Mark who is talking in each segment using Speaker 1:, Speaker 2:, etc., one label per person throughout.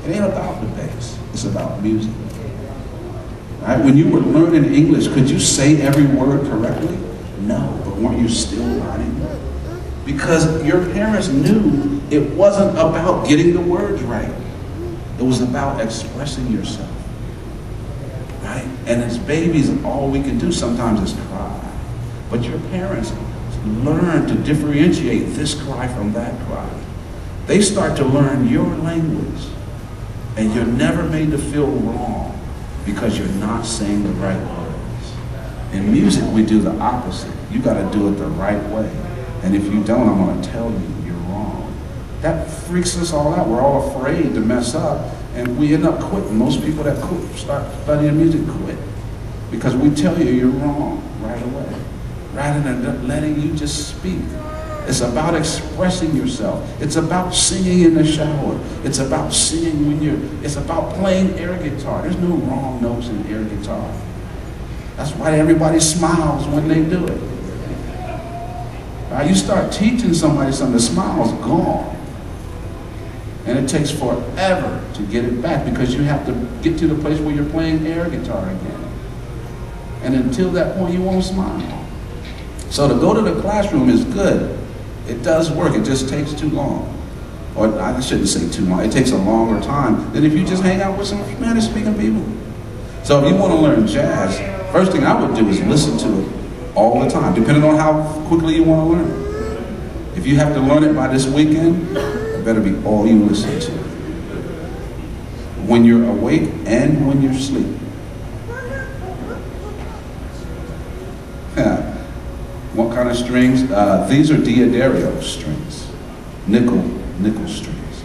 Speaker 1: It ain't about the bass. It's about music. Right? When you were learning English, could you say every word correctly? No, but weren't you still learning? Because your parents knew it wasn't about getting the words right. It was about expressing yourself. Right? And as babies, all we can do sometimes is cry. But your parents learn to differentiate this cry from that cry. They start to learn your language. And you're never made to feel wrong because you're not saying the right words. In music, we do the opposite. You got to do it the right way. And if you don't, I'm going to tell you you're wrong. That freaks us all out. We're all afraid to mess up. And we end up quitting. Most people that start studying music quit. Because we tell you you're wrong right away. Rather than letting you just speak. It's about expressing yourself. It's about singing in the shower. It's about singing when it's about playing air guitar. There's no wrong notes in air guitar. That's why everybody smiles when they do it. Right? You start teaching somebody something, the smile's gone. And it takes forever to get it back because you have to get to the place where you're playing air guitar again. And until that point, you won't smile. So to go to the classroom is good. It does work, it just takes too long. Or I shouldn't say too long, it takes a longer time than if you just hang out with some Spanish-speaking people. So if you want to learn jazz, first thing I would do is listen to it all the time, depending on how quickly you want to learn it. If you have to learn it by this weekend, it better be all you listen to. When you're awake and when you're asleep. What kind of strings? These are Diodario strings, nickel strings.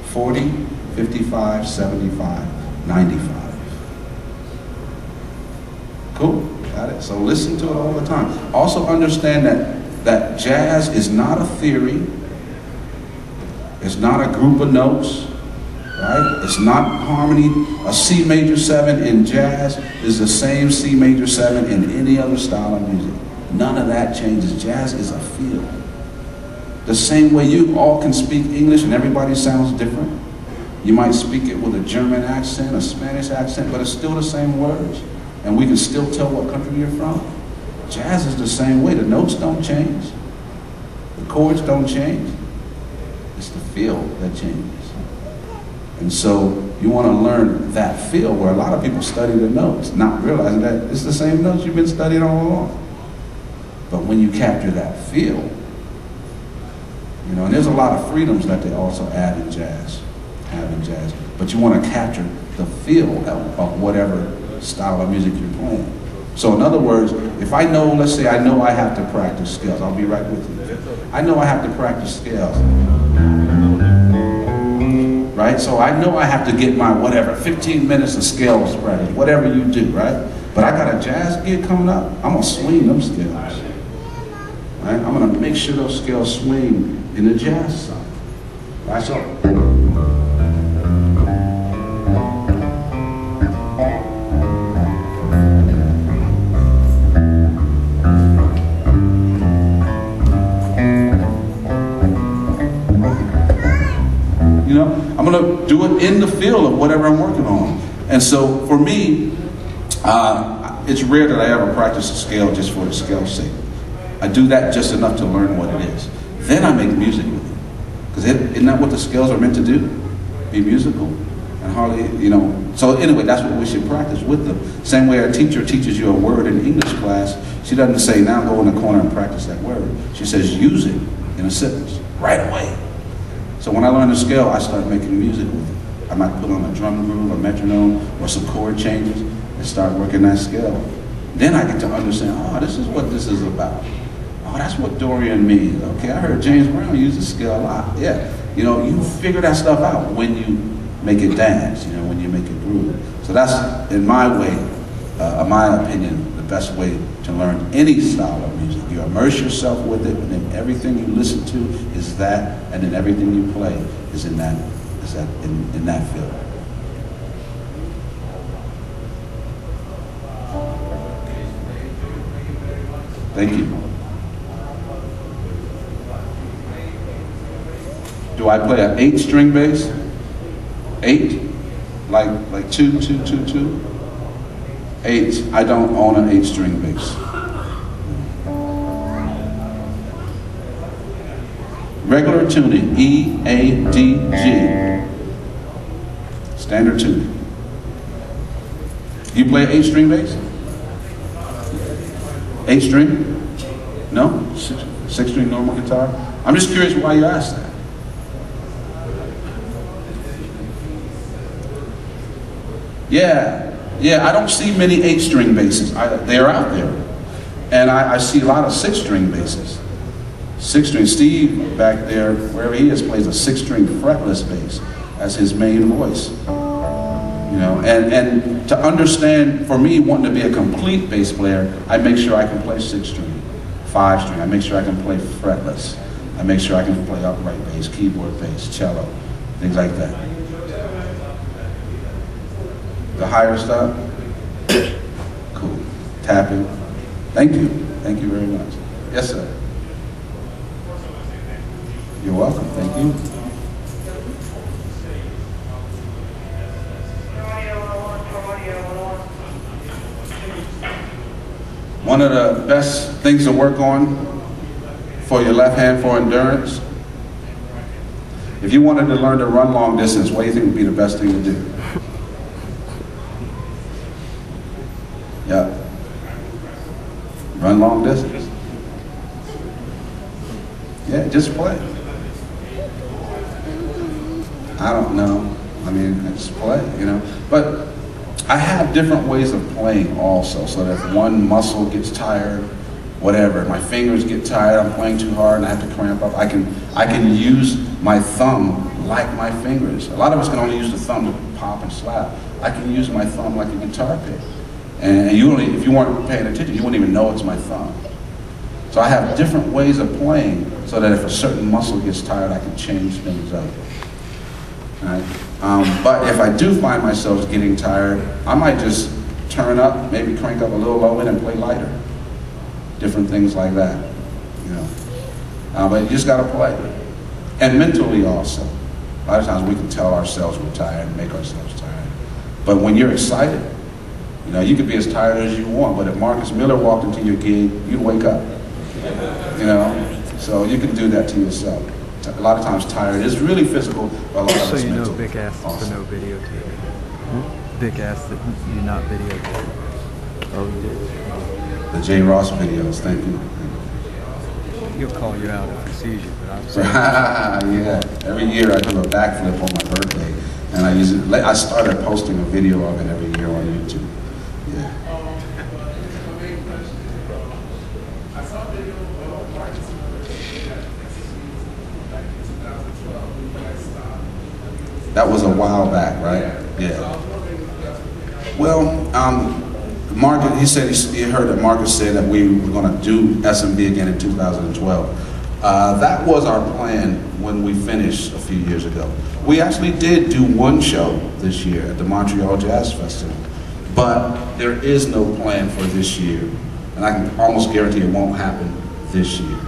Speaker 1: 40, 55, 75, 95. Cool, got it? So listen to it all the time. Also understand that jazz is not a theory. It's not a group of notes, right? It's not harmony. A C major 7 in jazz is the same C major 7 in any other style of music. None of that changes. Jazz is a feel. The same way you all can speak English and everybody sounds different. You might speak it with a German accent, a Spanish accent, but it's still the same words. And we can still tell what country you're from. Jazz is the same way. The notes don't change. The chords don't change. It's the feel that changes. And so you want to learn that feel where a lot of people study the notes, not realizing that it's the same notes you've been studying all along. But when you capture that feel, and there's a lot of freedoms that they also add in jazz, but you want to capture the feel of whatever style of music you're playing. So in other words, if I know, let's say I know I have to practice scales, I'll be right with you. I know I have to practice scales, right? So I know I have to get my 15 minutes of scales practice, whatever you do, right? But I got a jazz gig coming up, I'm gonna swing them scales. Right? I'm going to make sure those scales swing in the jazz side. Right? So, I'm going to do it in the feel of whatever I'm working on. And so for me, it's rare that I ever practice a scale just for the scale's sake. I do that just enough to learn what it is. Then I make music with it. Because isn't that what the scales are meant to do? Be musical? And hardly, So anyway, that's what we should practice with them. Same way a teacher teaches you a word in English class, she doesn't say, now go in the corner and practice that word. She says, use it in a sentence, right away. So when I learn the scale, I start making music with it. I might put on a drum groove, a metronome, or some chord changes, and start working that scale. Then I get to understand, this is what this is about. Oh, that's what Dorian means. Okay, I heard James Brown use the scale a lot. Yeah, you figure that stuff out when you make it dance, when you make it groove. So that's, in my way, in my opinion, the best way to learn any style of music. You immerse yourself with it, and then everything you listen to is that, and then everything you play is in that field. Thank you. Do I play an 8-string bass? 8? Like 2, 2, 2, 2? 8. I don't own an 8-string bass. Regular tuning, E, A, D, G. Standard tuning. You play 8-string bass? 8-string? No? 6-string normal guitar? I'm just curious why you asked that. Yeah, I don't see many 8-string basses. They're out there. And I see a lot of 6-string basses. 6-string, Steve back there, wherever he is, plays a 6-string fretless bass as his main voice. You know, and to understand, for me, wanting to be a complete bass player, I make sure I can play 6-string, 5-string. I make sure I can play fretless. I make sure I can play upright bass, keyboard bass, cello, things like that. The higher stuff? Cool. Tapping. Thank you. Thank you very much. Yes, sir. You're welcome. Thank you. One of the best things to work on for your left hand for endurance, if you wanted to learn to run long distance, what do you think would be the best thing to do? Yeah. Run long distance. Yeah, just play. I don't know. I mean, just play, you know. But I have different ways of playing also, so that if one muscle gets tired, whatever, my fingers get tired, I'm playing too hard and I have to cramp up, I can use my thumb like my fingers. A lot of us can only use the thumb to pop and slap. I can use my thumb like a guitar pick. And if you weren't paying attention, you wouldn't even know it's my thumb. So I have different ways of playing so that if a certain muscle gets tired, I can change things up. Right? But if I do find myself getting tired, I might just turn up, maybe crank up a little low end and play lighter. Different things like that, you know. But you just gotta play. And mentally also. A lot of times we can tell ourselves we're tired and make ourselves tired. But when you're excited, you know, you could be as tired as you want, but if Marcus Miller walked into your gig, you'd wake up. You know, so you can do that to yourself. A lot of times tired is really physical, but a lot of
Speaker 2: so
Speaker 1: it's
Speaker 2: you
Speaker 1: mental.
Speaker 2: know Vic asked for no videotaping. Vic asked that you not videotape. Oh, you did?
Speaker 1: The J. Ross videos, thank you.
Speaker 2: He'll call you out if he sees you, but I'm saying.
Speaker 1: Yeah, every year I do a backflip on my birthday, and I started posting a video of it every year on YouTube. Yeah. That was a while back, right? Yeah. Well, Marcus, he heard that Marcus said that we were going to do SMB again in 2012. That was our plan when we finished a few years ago. We actually did do one show this year at the Montreal Jazz Festival, but there is no plan for this year, and I can almost guarantee it won't happen this year.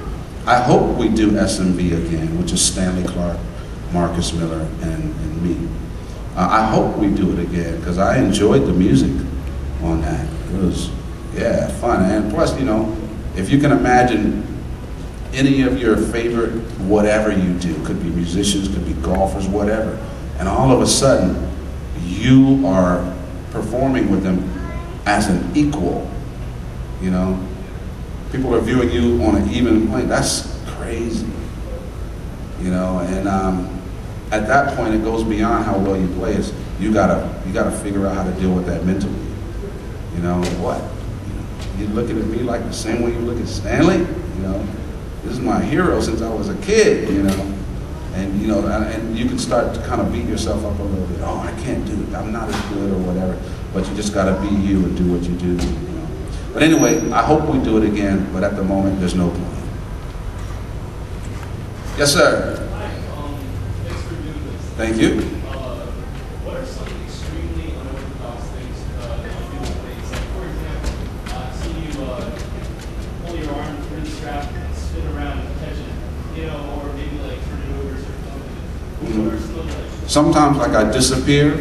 Speaker 1: I hope we do SMB again, which is Stanley Clark, Marcus Miller, and me. I hope we do it again, because I enjoyed the music on that. It was, yeah, fun. And plus, you know, if you can imagine any of your favorite whatever you do, could be musicians, could be golfers, whatever, and all of a sudden, you are performing with them as an equal, you know? People are viewing you on an even plane. That's crazy, you know? And at that point, it goes beyond how well you play. It's, you gotta figure out how to deal with that mentally. You know, what? You're looking at me like the same way you look at Stanley? You know, this is my hero since I was a kid, you know? And, you know, and you can start to kind of beat yourself up a little bit. Oh, I can't do it. I'm not as good or whatever. But you just gotta be you and do what you do, you know? But anyway, I hope we do it again, but at the moment, there's no plan. Yes, sir. Thank you.
Speaker 3: What are some extremely unorthodox things that you do with bass? Like, for example, I see you pull your arm through the strap, spin around and catch it, you know, or maybe like turn it over or something. What are some of the
Speaker 1: Sometimes like I disappear